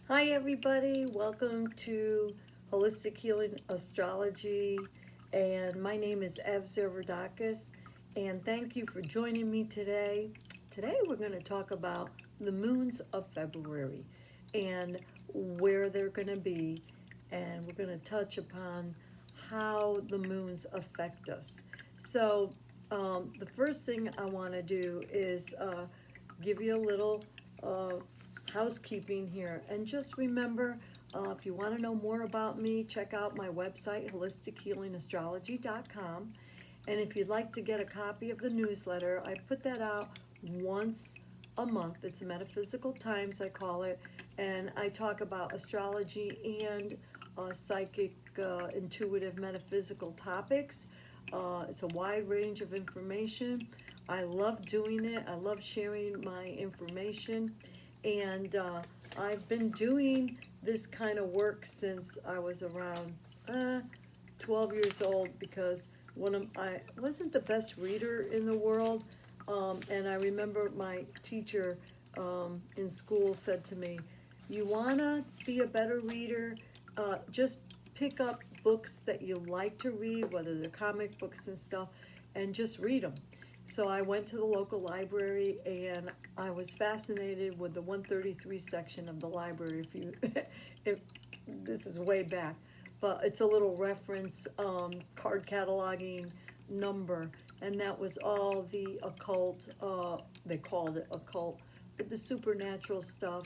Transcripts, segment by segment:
Hi, everybody. Welcome to Holistic Healing Astrology. And my name is Ev Zervadakis. And thank you for joining me today. Today, we're going to talk about the moons of February and where they're going to be. And we're going to touch upon how the moons affect us. So, the first thing I want to do is give you a little uh, housekeeping here. And just remember, if you want to know more about me, check out my website, holistichealingastrology.com. And if you'd like to get a copy of the newsletter, I put that out once a month. It's Metaphysical Times, I call it. And I talk about astrology and psychic, intuitive, metaphysical topics. It's a wide range of information. I love doing it. I love sharing my information. And I've been doing this kind of work since I was around 12 years old because I wasn't the best reader in the world. And I remember my teacher in school said to me, "You want to be a better reader? Just pick up books that you like to read, whether they're comic books and stuff, and just read them." So I went to the local library and I was fascinated with the 133 section of the library. If you, if this is way back, but it's a little reference card cataloging number, and that was all the occult. They called it occult, but the supernatural stuff,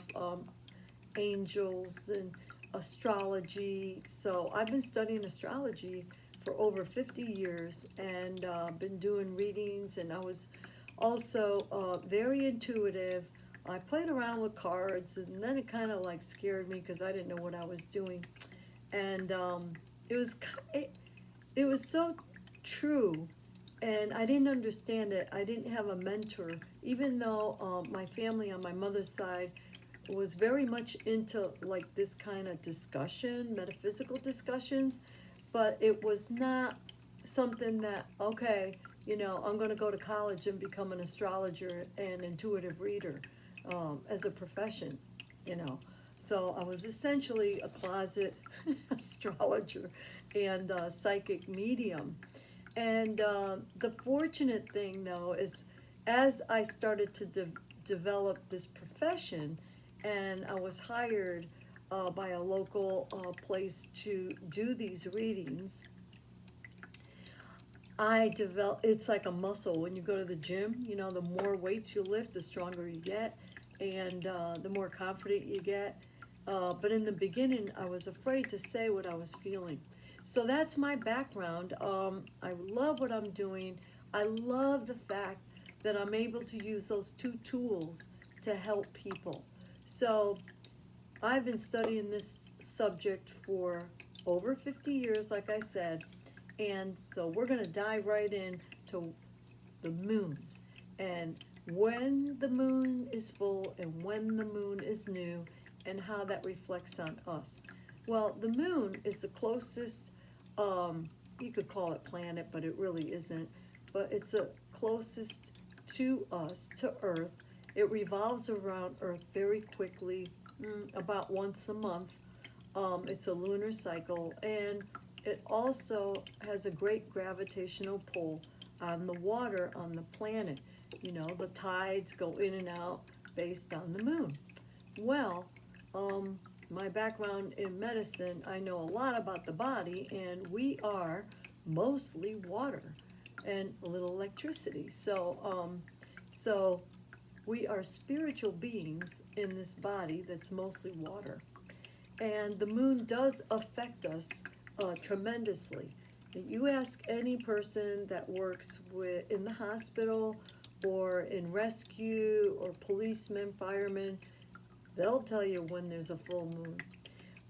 angels and astrology. So I've been studying astrology for over 50 years and been doing readings, and I was also very intuitive. I played around with cards, and then it kind of like scared me because I didn't know what I was doing. And it was it was so true, and I didn't understand it. I didn't have a mentor, even though my family on my mother's side was very much into like this kind of discussion, metaphysical discussions, but it was not something that, okay, I'm going to go to college and become an astrologer and intuitive reader as a profession, you know. So I was essentially a closet astrologer and psychic medium. And the fortunate thing, though, is as I started to develop this profession, and I was hired by a local place to do these readings, I develop. It's like a muscle. When you go to the gym, the more weights you lift, the stronger you get, and the more confident you get. But in the beginning, I was afraid to say what I was feeling. So that's my background. I love what I'm doing. I love the fact that I'm able to use those two tools to help people. So I've been studying this subject for over 50 years, like I said, and so we're going to dive right in to the moons and when the moon is full and when the moon is new and how that reflects on us. Well, the moon is the closest, you could call it planet, but it really isn't, but it's the closest to us, to Earth. It revolves around Earth very quickly, about once a month. It's a lunar cycle, and it also has a great gravitational pull on the water on the planet. The tides go in and out based on the moon. Well, my background in medicine, I know a lot about the body, and we are mostly water and a little electricity. So we are spiritual beings in this body that's mostly water. And the moon does affect us tremendously. You ask any person that works in the hospital or in rescue or policemen, firemen, they'll tell you when there's a full moon.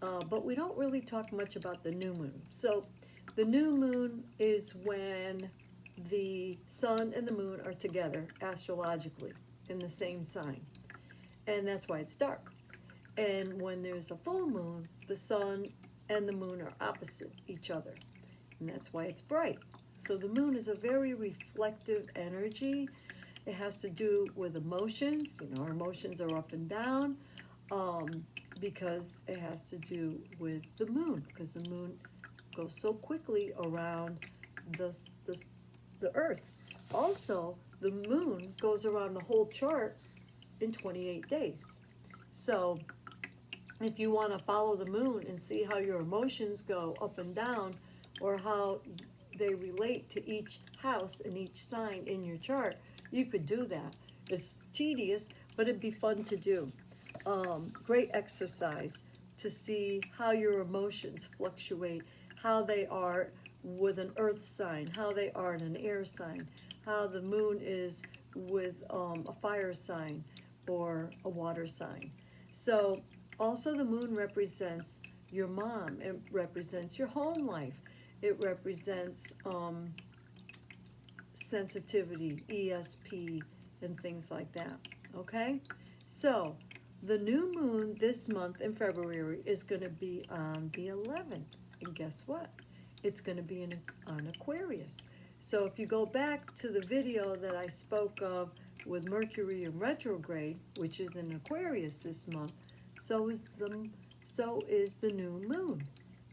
But we don't really talk much about the new moon. So the new moon is when the sun and the moon are together astrologically in the same sign. And that's why it's dark. And when there's a full moon, the sun and the moon are opposite each other. And that's why it's bright. So the moon is a very reflective energy. It has to do with emotions. Our emotions are up and down. Um, because it has to do with the moon, because the moon goes so quickly around the, the, the earth. Also, the moon goes around the whole chart in 28 days. So if you want to follow the moon and see how your emotions go up and down, or how they relate to each house and each sign in your chart, you could do that. It's tedious, but it'd be fun to do. Great exercise to see how your emotions fluctuate, how they are with an earth sign, how they are in an air sign, how the moon is with a fire sign or a water sign. So also the moon represents your mom. It represents your home life. It represents sensitivity, ESP, and things like that. Okay? So the new moon this month in February is going to be on the 11th. And guess what? It's going to be on Aquarius. So if you go back to the video that I spoke of with Mercury in retrograde, which is in Aquarius this month, so is the new moon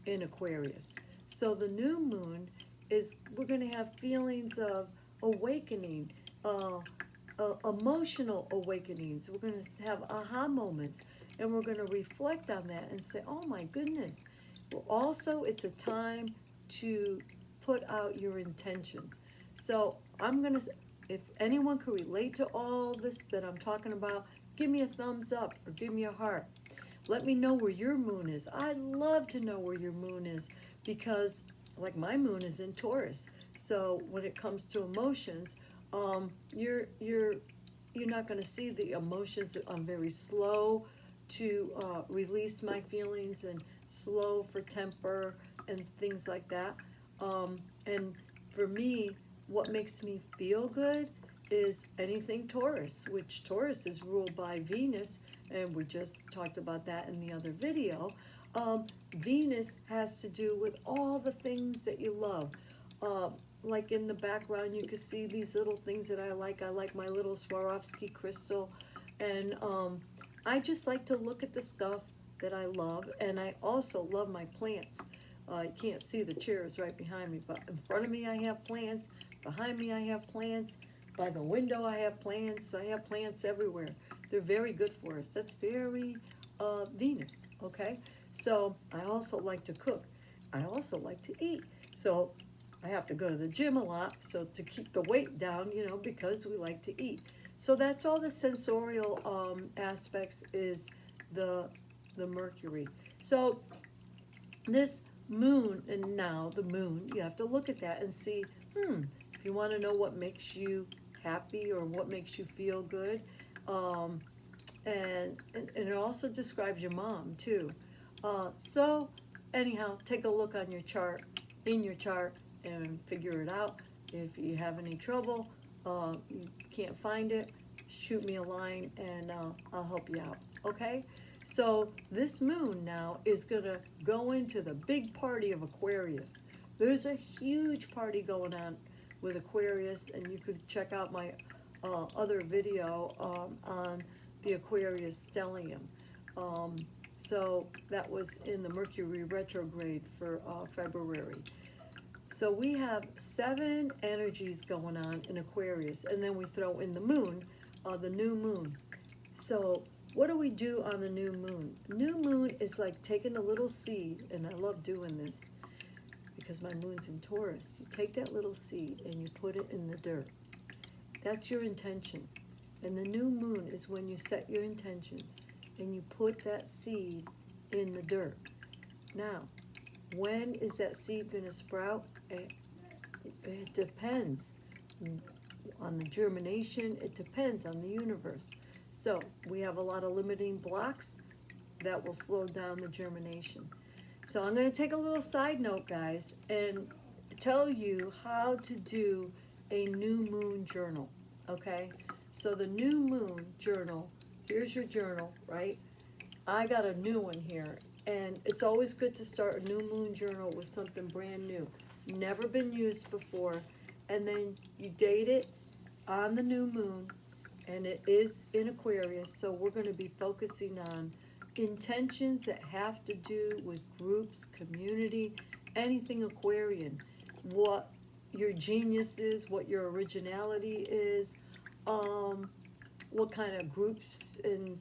in Aquarius. So the new moon is, we're going to have feelings of awakening, emotional awakenings. We're going to have aha moments, and we're going to reflect on that and say, oh my goodness. Well, also, it's a time to put out your intentions. So I'm going to, if anyone could relate to all this that I'm talking about, give me a thumbs up or give me a heart. Let me know where your moon is. I'd love to know where your moon is, because like my moon is in Taurus. So when it comes to emotions, you're not going to see the emotions. I'm very slow to release my feelings, and slow for temper and things like that. And for me, what makes me feel good is anything Taurus, which Taurus is ruled by Venus, and we just talked about that in the other video. Venus has to do with all the things that you love. Like in the background, you can see these little things that I like. I like my little Swarovski crystal, and I just like to look at the stuff that I love, and I also love my plants. You can't see the chairs right behind me, but in front of me I have plants, behind me I have plants, by the window I have plants everywhere. They're very good for us. That's very Venus, okay? So I also like to cook. I also like to eat. So I have to go to the gym a lot, so to keep the weight down, because we like to eat. So that's all the sensorial aspects is the Mercury. So this moon, and now the moon, you have to look at that and see, if you want to know what makes you happy or what makes you feel good, and it also describes your mom too. So anyhow, take a look on your chart, and figure it out. If you have any trouble, you can't find it, shoot me a line, and I'll help you out. Okay? So this moon now is going to go into the big party of Aquarius. There's a huge party going on with Aquarius, and you could check out my other video on the Aquarius stellium. So that was in the Mercury retrograde for February. So we have 7 energies going on in Aquarius, and then we throw in the moon, the new moon. So what do we do on the new moon? New moon is like taking a little seed, and I love doing this because my moon's in Taurus. You take that little seed and you put it in the dirt. That's your intention. And the new moon is when you set your intentions and you put that seed in the dirt. Now, when is that seed going to sprout? It depends on the germination. It depends on the universe. So we have a lot of limiting blocks that will slow down the germination. So I'm going to take a little side note, guys, and tell you how to do a new moon journal, okay? So the new moon journal, here's your journal, right? I got a new one here, and it's always good to start a new moon journal with something brand new, never been used before, and then you date it on the new moon, and it is in Aquarius, so we're going to be focusing on intentions that have to do with groups, community, anything Aquarian, what your genius is, what your originality is, um, what kind of groups and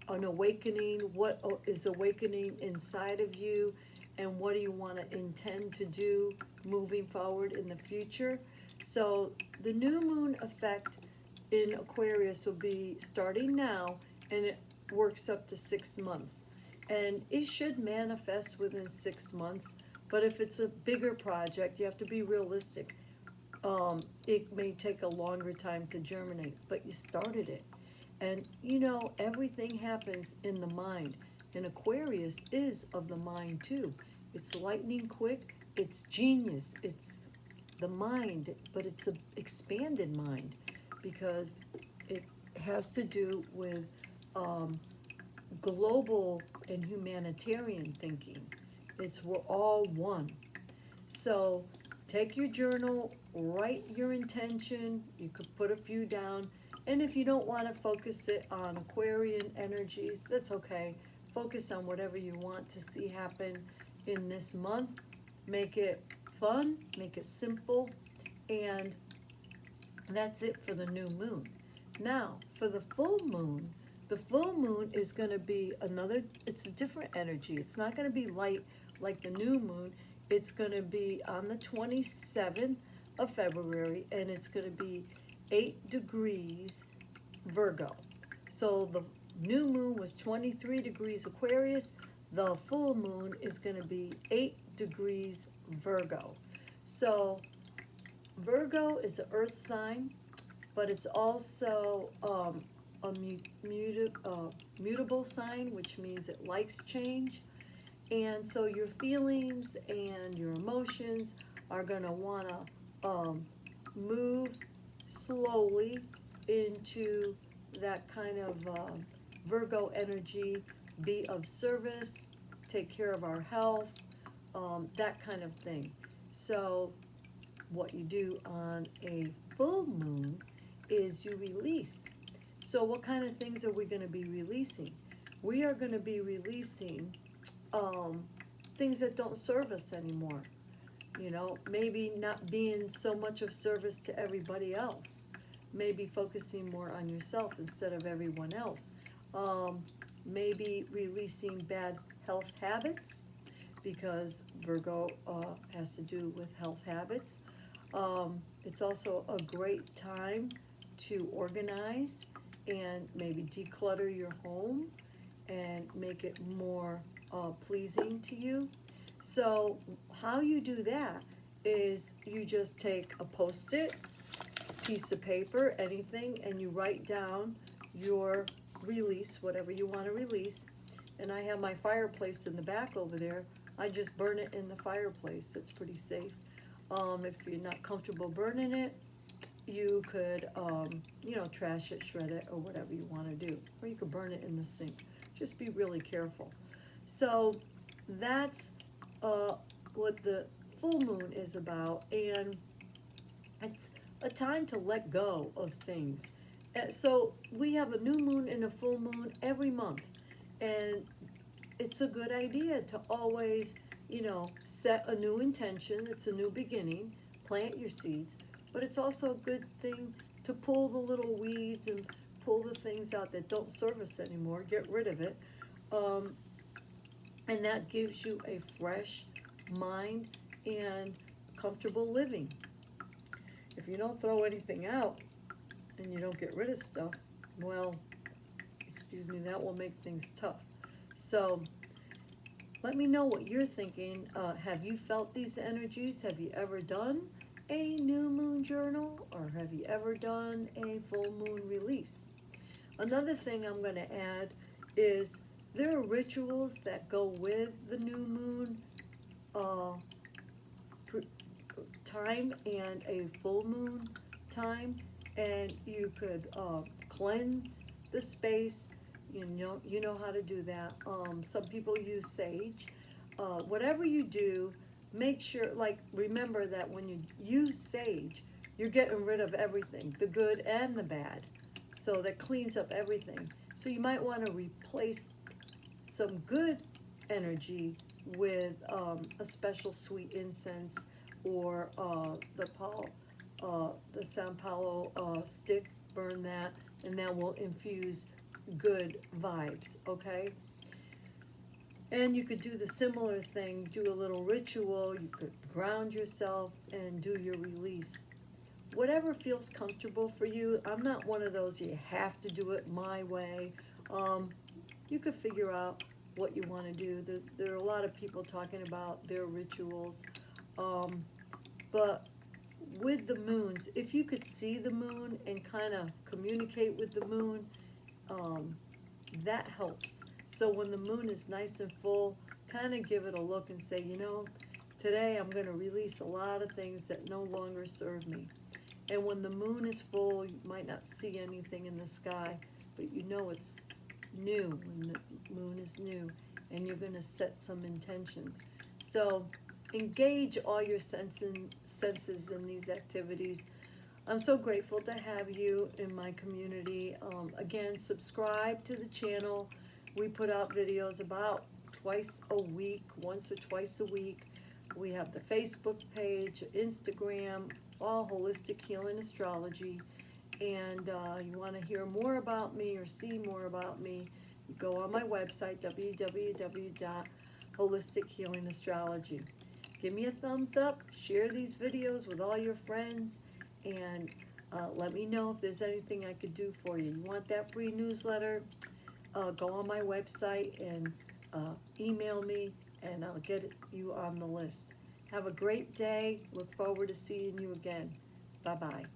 an awakening, what is awakening inside of you, and what do you want to intend to do moving forward in the future. So the new moon effect in Aquarius will be starting now, and it works up to 6 months. And it should manifest within 6 months, but if it's a bigger project, you have to be realistic. It may take a longer time to germinate, but you started it. And everything happens in the mind. And Aquarius is of the mind too. It's lightning quick, it's genius, it's the mind, but it's an expanded mind because it has to do with global and humanitarian thinking. It's we're all one. So take your journal, write your intention. You could put a few down. And if you don't want to focus it on Aquarian energies, that's okay. Focus on whatever you want to see happen in this month. Make it fun, make it simple, and that's it for the new moon. Now, for the full moon is going to be it's a different energy. It's not going to be light like the new moon. It's going to be on the 27th of February, and it's going to be 8 degrees Virgo. So the new moon was 23 degrees Aquarius. The full moon is going to be 8 degrees Virgo. So Virgo is an earth sign, but it's also a mutable sign, which means it likes change. And so your feelings and your emotions are going to want to move slowly into that kind of Virgo energy, be of service, take care of our health, that kind of thing. So what you do on a full moon is you release. So what kind of things are we going to be releasing? We are going to be releasing things that don't serve us anymore. Maybe not being so much of service to everybody else. Maybe focusing more on yourself instead of everyone else. Maybe releasing bad health habits, because Virgo has to do with health habits. It's also a great time to organize and maybe declutter your home and make it more pleasing to you. So how you do that is you just take a Post-it, piece of paper, anything, and you write down your release, whatever you want to release. And I have my fireplace in the back over there. I just burn it in the fireplace. That's pretty safe. If you're not comfortable burning it, you could, trash it, shred it, or whatever you want to do. Or you could burn it in the sink. Just be really careful. So that's what the full moon is about. And it's a time to let go of things. So we have a new moon and a full moon every month. And it's a good idea to always, set a new intention. It's a new beginning. Plant your seeds. But it's also a good thing to pull the little weeds and pull the things out that don't serve us anymore. Get rid of it. And that gives you a fresh mind and comfortable living. If you don't throw anything out and you don't get rid of stuff, well, that will make things tough. So let me know what you're thinking. Have you felt these energies? Have you ever done a new moon journal, or have you ever done a full moon release? Another thing I'm going to add is there are rituals that go with the new moon time and a full moon time, and you could cleanse the space. You know how to do that. Some people use sage. Whatever you do, make sure, remember that when you use sage, you're getting rid of everything, the good and the bad. So that cleans up everything. So you might want to replace some good energy with a special sweet incense, or the San Paulo stick. Burn that, and that will infuse good vibes. Okay. And you could do the similar thing, do a little ritual. You could ground yourself and do your release. Whatever feels comfortable for you. I'm not one of those, you have to do it my way. You could figure out what you want to do. There are a lot of people talking about their rituals. But with the moons, if you could see the moon and kind of communicate with the moon, that helps. So when the moon is nice and full, kind of give it a look and say, today I'm going to release a lot of things that no longer serve me. And when the moon is full, you might not see anything in the sky, but you know it's new when the moon is new, and you're going to set some intentions. So engage all your senses in these activities. I'm so grateful to have you in my community. Again, subscribe to the channel. We put out videos about twice a week, once or twice a week. We have the Facebook page, Instagram, all Holistic Healing Astrology. And you want to hear more about me or see more about me, you go on my website, www.holistichealingastrology. Give me a thumbs up, share these videos with all your friends, and let me know if there's anything I could do for you. You want that free newsletter? Go on my website and email me, and I'll get you on the list. Have a great day. Look forward to seeing you again. Bye-bye.